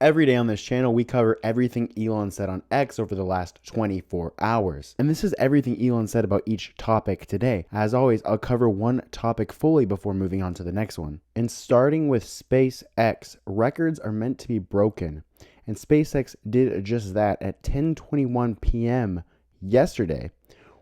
Every day on this channel, we cover everything Elon said on X over the last 24 hours. And this is everything Elon said about each topic today. As always, I'll cover one topic fully before moving on to the next one. And starting with SpaceX, records are meant to be broken. And SpaceX did just that at 10:21 p.m. yesterday,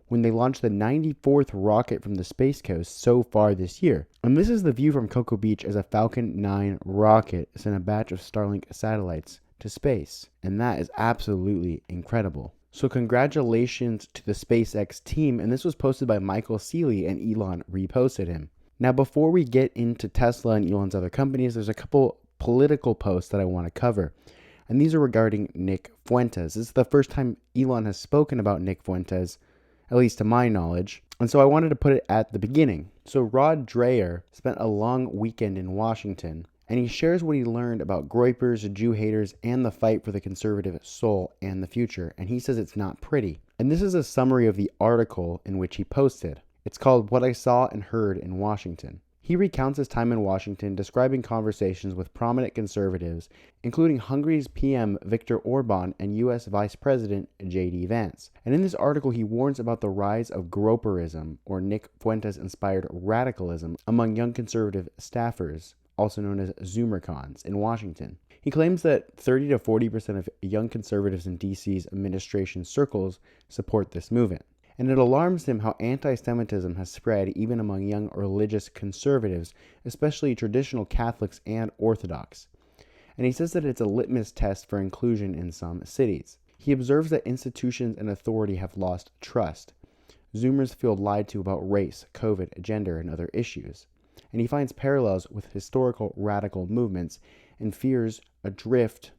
when they launched the 94th rocket from the Space Coast so far this year. And this is the view from Cocoa Beach as a Falcon 9 rocket sent a batch of Starlink satellites to space. And that is absolutely incredible. So congratulations to the SpaceX team, and this was posted by Michael Seeley, and Elon reposted him. Now before we get into Tesla and Elon's other companies, there's a couple political posts that I want to cover. And these are regarding Nick Fuentes. This is the first time Elon has spoken about Nick Fuentes, at least to my knowledge. And so I wanted to put it at the beginning. So Rod Dreher spent a long weekend in Washington, and he shares what he learned about groypers, Jew haters, and the fight for the conservative soul and the future. And he says it's not pretty. And this is a summary of the article in which he posted. It's called What I Saw and Heard in Washington. He recounts his time in Washington, describing conversations with prominent conservatives, including Hungary's PM Viktor Orban and U.S. Vice President J.D. Vance. And in this article, he warns about the rise of groperism, or Nick Fuentes-inspired radicalism, among young conservative staffers, also known as Zoomercons, in Washington. He claims that 30 to 40% of young conservatives in D.C.'s administration circles support this movement. And it alarms him how anti-Semitism has spread even among young religious conservatives, especially traditional Catholics and Orthodox. And he says that it's a litmus test for inclusion in some cities. He observes that institutions and authority have lost trust. Zoomers feel lied to about race, COVID, gender, and other issues. And he finds parallels with historical radical movements and fears a drift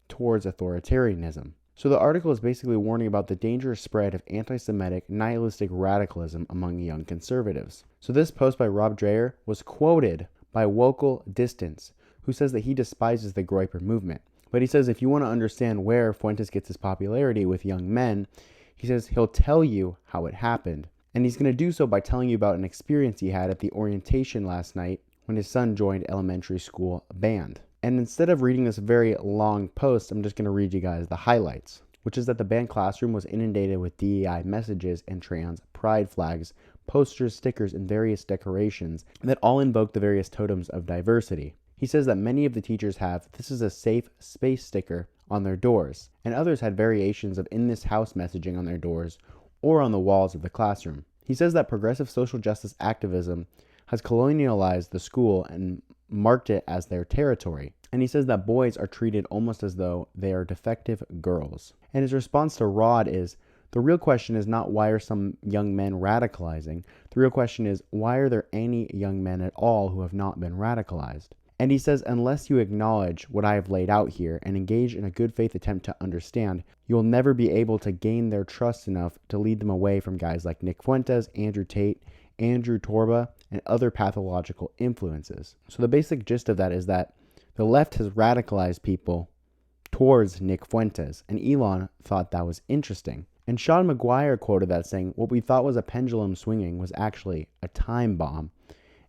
towards authoritarianism. So the article is basically warning about the dangerous spread of anti-Semitic, nihilistic radicalism among young conservatives. So this post by Rob Dreher was quoted by Wokel Distance, who says that he despises the Groyper movement. But he says if you want to understand where Fuentes gets his popularity with young men, he says he'll tell you how it happened. And he's going to do so by telling you about an experience he had at the orientation last night when his son joined elementary school band. And instead of reading this very long post, I'm just going to read you guys the highlights, which is that the band classroom was inundated with DEI messages and trans pride flags, posters, stickers, and various decorations that all invoke the various totems of diversity. He says that many of the teachers have "This is a safe space" sticker on their doors, and others had variations of "In this house" messaging on their doors or on the walls of the classroom. He says that progressive social justice activism has colonialized the school and marked it as their territory. And he says that boys are treated almost as though they are defective girls. And his response to Rod is, the real question is not why are some young men radicalizing. The real question is, why are there any young men at all who have not been radicalized? And he says, unless you acknowledge what I have laid out here and engage in a good faith attempt to understand, you'll never be able to gain their trust enough to lead them away from guys like Nick Fuentes, Andrew Tate, Andrew Torba, and other pathological influences. So the basic gist of that is that the left has radicalized people towards Nick Fuentes, and Elon thought that was interesting. And Sean McGuire quoted that saying, what we thought was a pendulum swinging was actually a time bomb.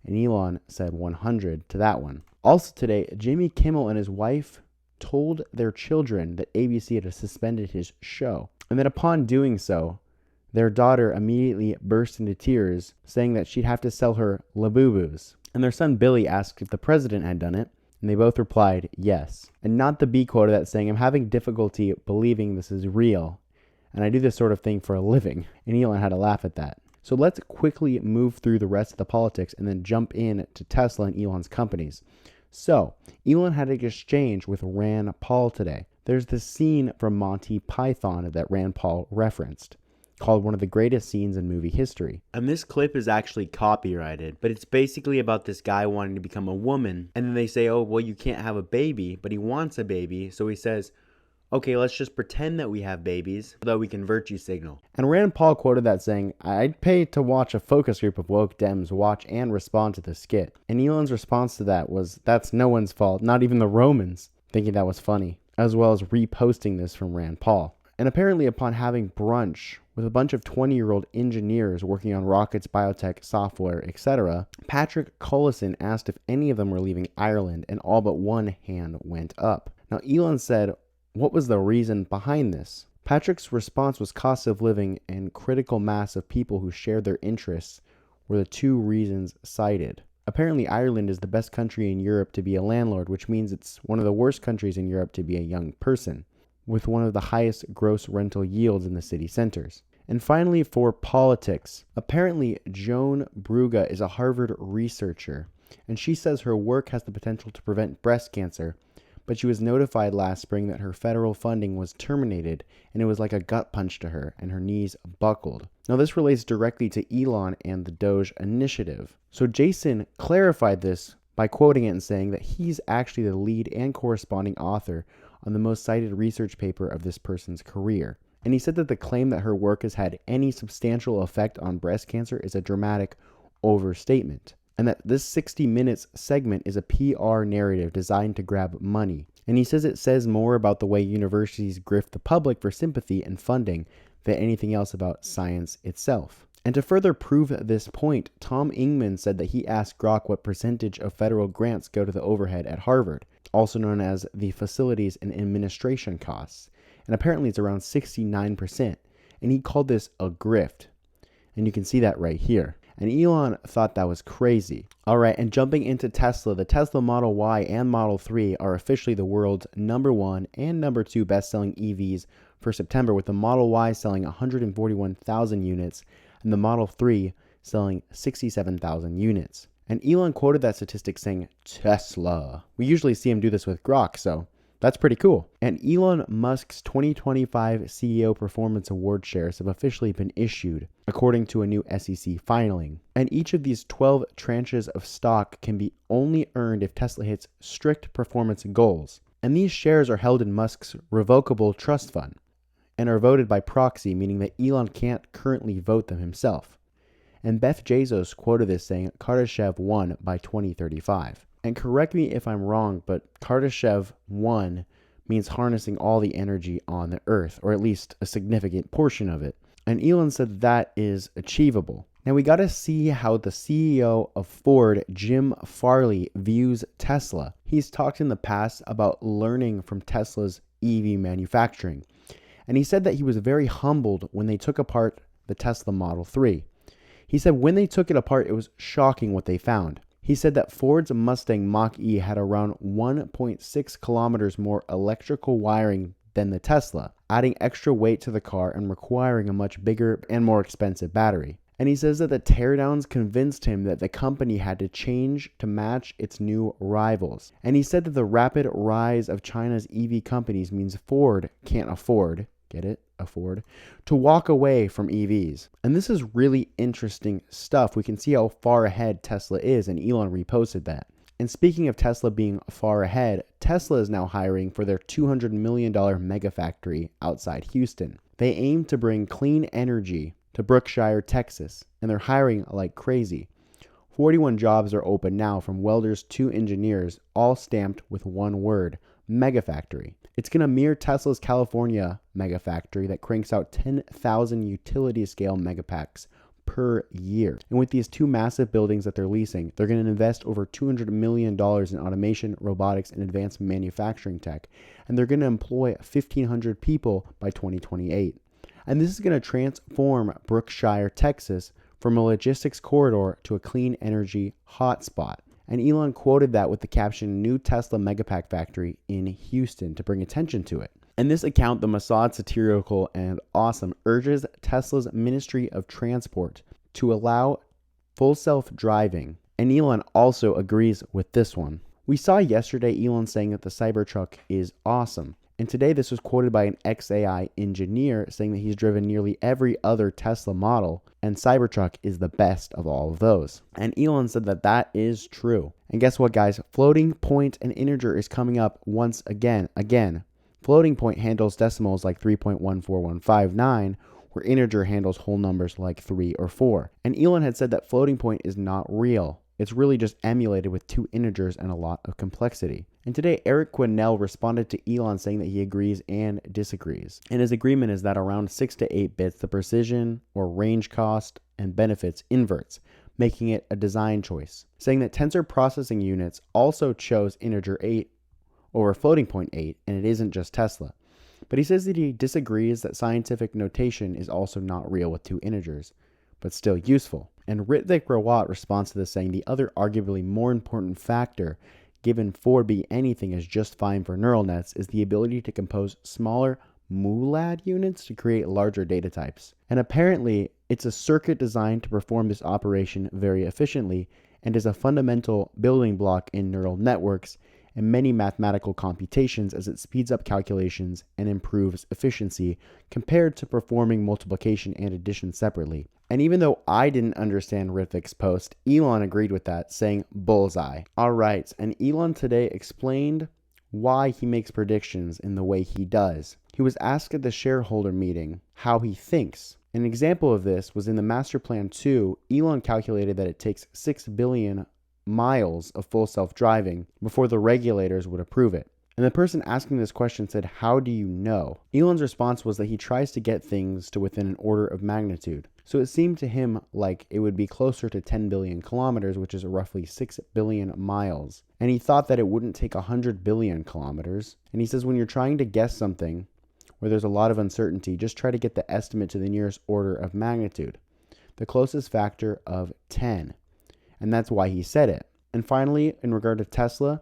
And Elon said 100 to that one. Also today, Jimmy Kimmel and his wife told their children that ABC had suspended his show, and that upon doing so, their daughter immediately burst into tears, saying that she'd have to sell her Labubus. And their son Billy asked if the president had done it, and they both replied yes. And not the B quote of that saying, I'm having difficulty believing this is real, and I do this sort of thing for a living. And Elon had to laugh at that. So let's quickly move through the rest of the politics and then jump in to Tesla and Elon's companies. So Elon had an exchange with Rand Paul today. There's this scene from Monty Python that Rand Paul referenced, called one of the greatest scenes in movie history. And this clip is actually copyrighted, but it's basically about this guy wanting to become a woman. And then they say, oh, well, you can't have a baby, but he wants a baby. So he says, okay, let's just pretend that we have babies so that we can virtue signal. And Rand Paul quoted that saying, I'd pay to watch a focus group of woke Dems watch and respond to the skit. And Elon's response to that was, that's no one's fault, not even the Romans, thinking that was funny, as well as reposting this from Rand Paul. And apparently upon having brunch with a bunch of 20-year-old engineers working on rockets, biotech, software, etc., Patrick Collison asked if any of them were leaving Ireland, and all but one hand went up. Now, Elon said, what was the reason behind this? Patrick's response was cost of living and critical mass of people who shared their interests were the two reasons cited. Apparently, Ireland is the best country in Europe to be a landlord, which means it's one of the worst countries in Europe to be a young person, with one of the highest gross rental yields in the city centers. And finally, for politics, apparently Joan Bruga is a Harvard researcher, and she says her work has the potential to prevent breast cancer, but she was notified last spring that her federal funding was terminated, and it was like a gut punch to her, and her knees buckled. Now, this relates directly to Elon and the Doge initiative. So Jason clarified this by quoting it and saying that he's actually the lead and corresponding author on the most cited research paper of this person's career. And he said that the claim that her work has had any substantial effect on breast cancer is a dramatic overstatement, and that this 60 Minutes segment is a PR narrative designed to grab money. And he says it says more about the way universities grift the public for sympathy and funding than anything else about science itself. And to further prove this point, Tom Ingman said that he asked Grok what percentage of federal grants go to the overhead at Harvard, also known as the facilities and administration costs. And apparently it's around 69%. And he called this a grift. And you can see that right here. And Elon thought that was crazy. All right, and jumping into Tesla, the Tesla Model Y and Model 3 are officially the world's #1 and #2 best-selling EVs for September, with the Model Y selling 141,000 units and the Model 3 selling 67,000 units. And Elon quoted that statistic saying, Tesla. We usually see him do this with Grok, so that's pretty cool. And Elon Musk's 2025 CEO Performance Award shares have officially been issued, according to a new SEC filing. And each of these 12 tranches of stock can be only earned if Tesla hits strict performance goals. And these shares are held in Musk's revocable trust fund and are voted by proxy, meaning that Elon can't currently vote them himself. And Beth Bezos quoted this saying, Kardashev won by 2035. And correct me if I'm wrong, but Kardashev 1 means harnessing all the energy on the earth, or at least a significant portion of it. And Elon said that is achievable. Now we got to see how the CEO of Ford, Jim Farley, views Tesla. He's talked in the past about learning from Tesla's EV manufacturing. And he said that he was very humbled when they took apart the Tesla Model 3. He said when they took it apart, it was shocking what they found. He said that Ford's Mustang Mach-E had around 1.6 kilometers more electrical wiring than the Tesla, adding extra weight to the car and requiring a much bigger and more expensive battery. And he says that the teardowns convinced him that the company had to change to match its new rivals. And he said that the rapid rise of China's EV companies means Ford can't afford, get it? Afford, to walk away from EVs. And this is really interesting stuff. We can see how far ahead Tesla is, and Elon reposted that. And speaking of Tesla being far ahead, Tesla is now hiring for their $200 million mega factory outside Houston. They aim to bring clean energy to Brookshire, Texas, and they're hiring like crazy. 41 jobs are open now, from welders to engineers, all stamped with one word: mega factory. It's going to mirror Tesla's California mega factory that cranks out 10,000 utility scale megapacks per year. And with these two massive buildings that they're leasing, they're going to invest over $200 million in automation, robotics, and advanced manufacturing tech. And they're going to employ 1,500 people by 2028. And this is going to transform Brookshire, Texas from a logistics corridor to a clean energy hotspot. And Elon quoted that with the caption, "New Tesla Megapack Factory in Houston," to bring attention to it. In this account, the Mossad, satirical and awesome, urges Tesla's Ministry of Transport to allow full self-driving. And Elon also agrees with this one. We saw yesterday Elon saying that the Cybertruck is awesome. And today this was quoted by an XAI engineer saying that he's driven nearly every other Tesla model, and Cybertruck is the best of all of those. And Elon said that that is true. And guess what, guys? Floating point and integer is coming up once again. Floating point handles decimals like 3.14159, where integer handles whole numbers like 3 or 4. And Elon had said that floating point is not real. It's really just emulated with two integers and a lot of complexity. And today, Eric Quinnell responded to Elon saying that he agrees and disagrees. And his agreement is that around 6 to 8 bits, the precision or range cost and benefits inverts, making it a design choice. Saying that tensor processing units also chose integer 8 over floating point 8, and it isn't just Tesla. But he says that he disagrees that scientific notation is also not real with two integers, but still useful. And Ritvik Rawat responds to this saying the other arguably more important factor given 4B anything is just fine for neural nets is the ability to compose smaller MULAD units to create larger data types. And apparently, it's a circuit designed to perform this operation very efficiently and is a fundamental building block in neural networks and many mathematical computations as it speeds up calculations and improves efficiency compared to performing multiplication and addition separately. And even though I didn't understand Ritvik's post, Elon agreed with that, saying bullseye. Alright, and Elon today explained why he makes predictions in the way he does. He was asked at the shareholder meeting how he thinks. An example of this was in the Master Plan 2, Elon calculated that it takes 6 billion miles of full self-driving before the regulators would approve it. And the person asking this question said, how do you know? Elon's response was that he tries to get things to within an order of magnitude. So it seemed to him like it would be closer to 10 billion kilometers, which is roughly 6 billion miles. And he thought that it wouldn't take 100 billion kilometers. And he says when you're trying to guess something where there's a lot of uncertainty, just try to get the estimate to the nearest order of magnitude, the closest factor of 10. And that's why he said it. And finally, in regard to Tesla,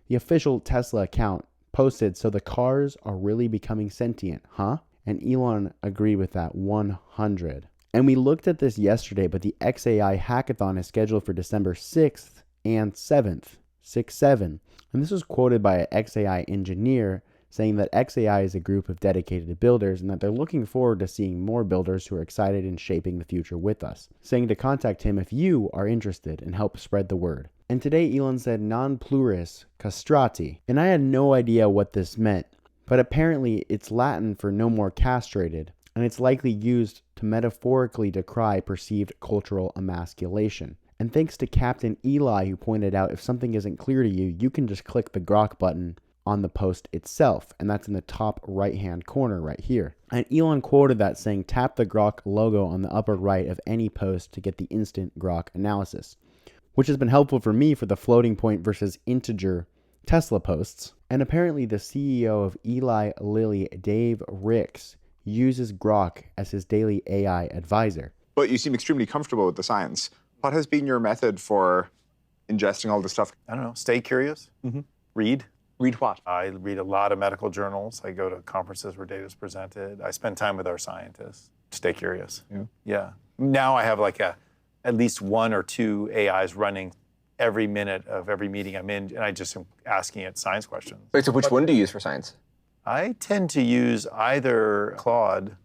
the official Tesla account posted, so the cars are really becoming sentient, huh? And Elon agreed with that 100. And we looked at this yesterday, but the XAI hackathon is scheduled for December 6th and 7th, 6-7. And this was quoted by an XAI engineer saying that XAI is a group of dedicated builders and that they're looking forward to seeing more builders who are excited in shaping the future with us, saying to contact him if you are interested and help spread the word. And today Elon said non pluris castrati, and I had no idea what this meant, but apparently it's Latin for no more castrated, and it's likely used to metaphorically decry perceived cultural emasculation. And thanks to Captain Eli, who pointed out if something isn't clear to you, you can just click the Grok button on the post itself, and that's in the top right hand corner right here. And Elon quoted that saying, tap the Grok logo on the upper right of any post to get the instant Grok analysis, which has been helpful for me for the floating point versus integer Tesla posts. And apparently the CEO of Eli Lilly, Dave Ricks, uses Grok as his daily AI advisor. But you seem extremely comfortable with the science. What has been your method for ingesting all this stuff? I don't know, stay curious, read. Read what? I read a lot of medical journals. I go to conferences where data is presented. I spend time with our scientists. Stay curious. Yeah. Now I have like at least 1 or 2 AIs running every minute of every meeting I'm in, and I just am asking it science questions. Wait, so which one do you use for science? I tend to use either Claude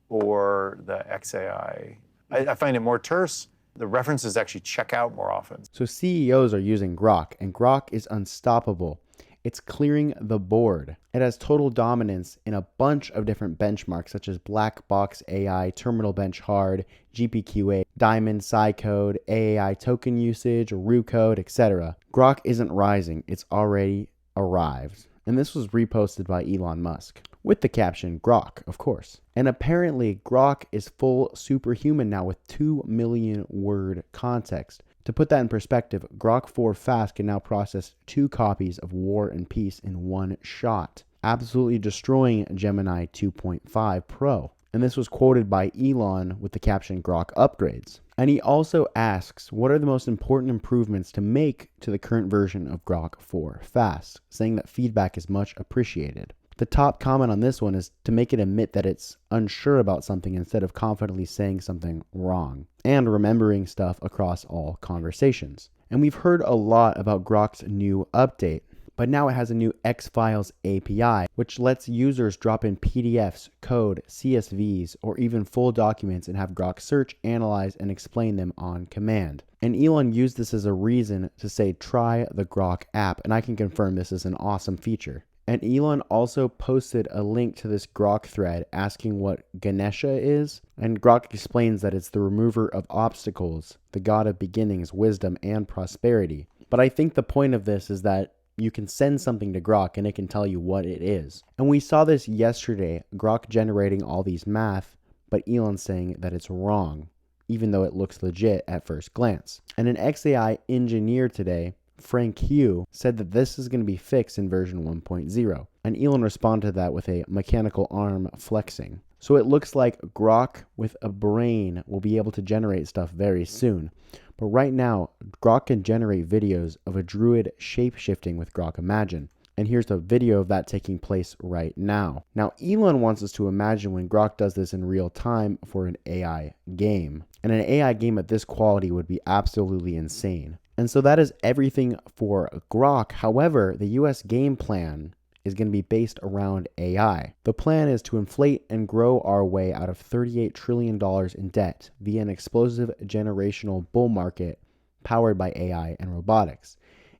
or the XAI. I find it more terse. The references actually check out more often. So CEOs are using Grok, and Grok is unstoppable. It's clearing the board. It has total dominance in a bunch of different benchmarks such as Black Box AI, Terminal Bench Hard, GPQA, Diamond, Scicode, AAI token usage, Rue code, etc. Grok isn't rising, it's already arrived. And this was reposted by Elon Musk, with the caption, Grok, of course. And apparently, Grok is full superhuman now with 2 million word context. To put that in perspective, Grok 4 Fast can now process 2 copies of War and Peace in one shot, absolutely destroying Gemini 2.5 Pro. And this was quoted by Elon with the caption Grok upgrades. And he also asks, what are the most important improvements to make to the current version of Grok 4 Fast, saying that feedback is much appreciated. The top comment on this one is to make it admit that it's unsure about something instead of confidently saying something wrong, and remembering stuff across all conversations. And we've heard a lot about Grok's new update, but now it has a new X-Files API, which lets users drop in PDFs, code, CSVs, or even full documents and have Grok search, analyze, and explain them on command. And Elon used this as a reason to say, try the Grok app, and I can confirm this is an awesome feature. And Elon also posted a link to this Grok thread asking what Ganesha is, and Grok explains that it's the remover of obstacles, the god of beginnings, wisdom, and prosperity. But I think the point of this is that you can send something to Grok and it can tell you what it is. And we saw this yesterday, Grok generating all these math, but Elon saying that it's wrong, even though it looks legit at first glance. And an XAI engineer today Frank Hugh, said that this is going to be fixed in version 1.0. And Elon responded to that with a mechanical arm flexing. So it looks like Grok with a brain will be able to generate stuff very soon. But right now, Grok can generate videos of a druid shape-shifting with Grok Imagine. And here's the video of that taking place right now. Now, Elon wants us to imagine when Grok does this in real time for an AI game. And an AI game at this quality would be absolutely insane. And so that is everything for Grok. However, the US game plan is going to be based around AI. The plan is to inflate and grow our way out of $38 trillion in debt via an explosive generational bull market powered by AI and robotics.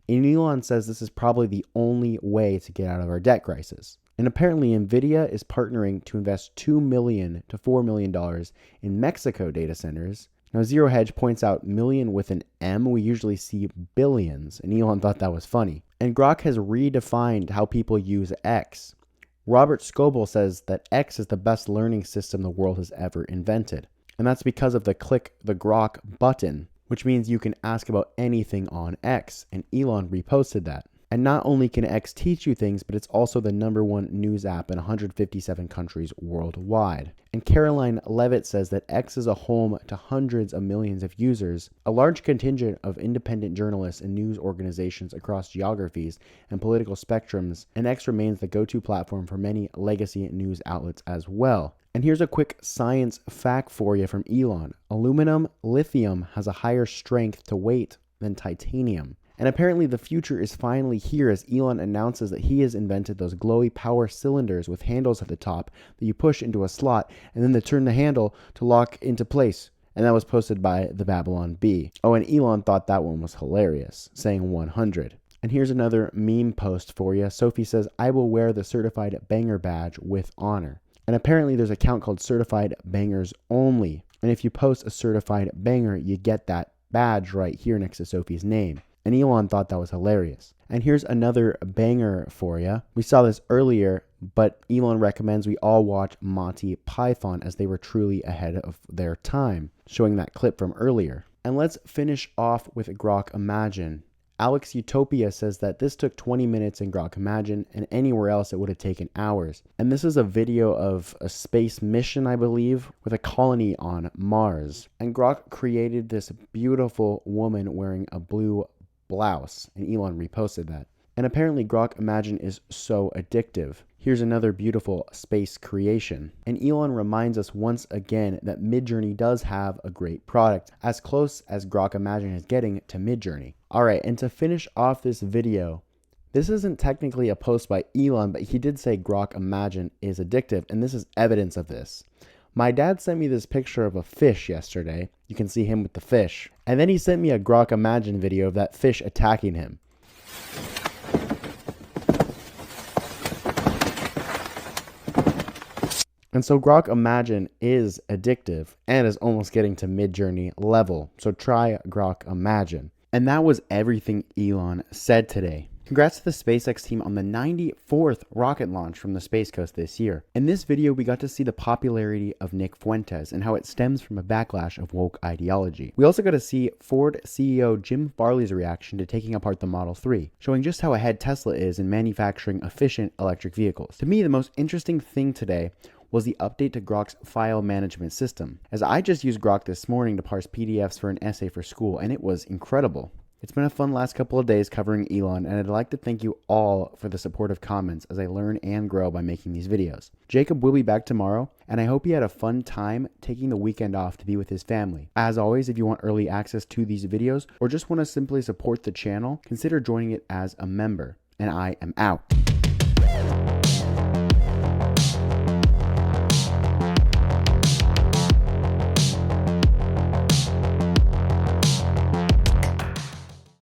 And Elon says this is probably the only way to get out of our debt crisis. And apparently NVIDIA is partnering to invest $2 million to $4 million in Mexico data centers. Now, Zero Hedge points out million with an M. We usually see billions, and Elon thought that was funny. And Grok has redefined how people use X. Robert Scoble says that X is the best learning system the world has ever invented. And that's because of the click the Grok button, which means you can ask about anything on X. And Elon reposted that. And not only can X teach you things, but it's also the #1 news app in 157 countries worldwide. And Caroline Levitt says that X is a home to hundreds of millions of users, a large contingent of independent journalists and news organizations across geographies and political spectrums, and X remains the go-to platform for many legacy news outlets as well. And here's a quick science fact for you from Elon. Aluminum lithium has a higher strength to weight than titanium. And apparently the future is finally here as Elon announces that he has invented those glowy power cylinders with handles at the top that you push into a slot and then they turn the handle to lock into place. And that was posted by the Babylon Bee. Oh, and Elon thought that one was hilarious, saying 100. And here's another meme post for you. Sophie says, I will wear the certified banger badge with honor. And apparently there's an account called Certified Bangers Only. And if you post a certified banger, you get that badge right here next to Sophie's name. And Elon thought that was hilarious. And here's another banger for you. We saw this earlier, but Elon recommends we all watch Monty Python as they were truly ahead of their time, showing that clip from earlier. And let's finish off with Grok Imagine. Alex Utopia says that this took 20 minutes in Grok Imagine, and anywhere else it would have taken hours. And this is a video of a space mission, I believe, with a colony on Mars. And Grok created this beautiful woman wearing a blue blouse, and Elon reposted that. And apparently Grok Imagine is so addictive. Here's another beautiful space creation. And Elon reminds us once again that Midjourney does have a great product, as close as Grok Imagine is getting to Midjourney. Alright, and to finish off this video, this isn't technically a post by Elon, but he did say Grok Imagine is addictive, and this is evidence of this. My dad sent me this picture of a fish yesterday. You can see him with the fish. And then he sent me a Grok Imagine video of that fish attacking him. And so Grok Imagine is addictive and is almost getting to Midjourney level. So try Grok Imagine. And that was everything Elon said today. Congrats to the SpaceX team on the 94th rocket launch from the Space Coast this year. In this video, we got to see the popularity of Nick Fuentes and how it stems from a backlash of woke ideology. We also got to see Ford CEO Jim Farley's reaction to taking apart the Model 3, showing just how ahead Tesla is in manufacturing efficient electric vehicles. To me, the most interesting thing today was the update to Grok's file management system, as I just used Grok this morning to parse PDFs for an essay for school, and it was incredible. It's been a fun last couple of days covering Elon, and I'd like to thank you all for the supportive comments as I learn and grow by making these videos. Jacob will be back tomorrow, and I hope he had a fun time taking the weekend off to be with his family. As always, if you want early access to these videos, or just want to simply support the channel, consider joining it as a member. And I am out.